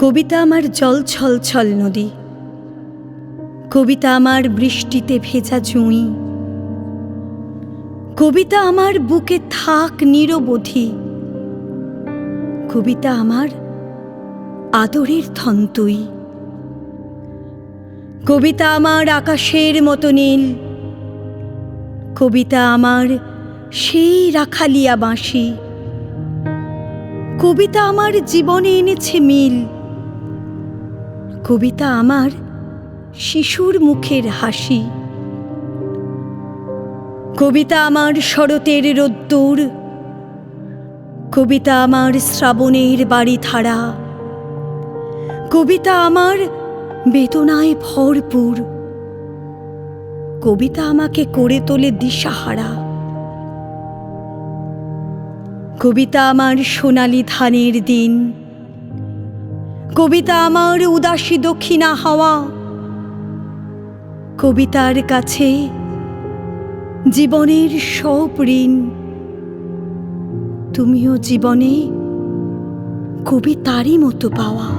কবিতা আমার জল ছল ছল নদী, কবিতা আমার বৃষ্টিতে ভেজা জুঁই, কবিতা আমার বুকে থাক নিরবধি, কবিতা আমার আদরের থন্তুই, কবিতা আমার আকাশের মতো নীল, কবিতা আমার সেই রাখালিয়া বাঁশি, কবিতা আমার জীবনে এনেছে মিল, কবিতা আমার শিশুর মুখের হাসি, কবিতা আমার শরতের রোদ্দুর, কবিতা আমার শ্রাবণের বাড়ি ধারা, কবিতা আমার বেদনায় ভরপুর, কবিতা আমাকে করে তোলে দিশাহারা, কবিতা আমার সোনালি ধানের দিন, কবিতা আমার উদাসী দক্ষিণা হাওয়া, কবিতার কাছে জীবনের সব ঋণ, তুমিও জীবনে কবিতারই মতো পাওয়া।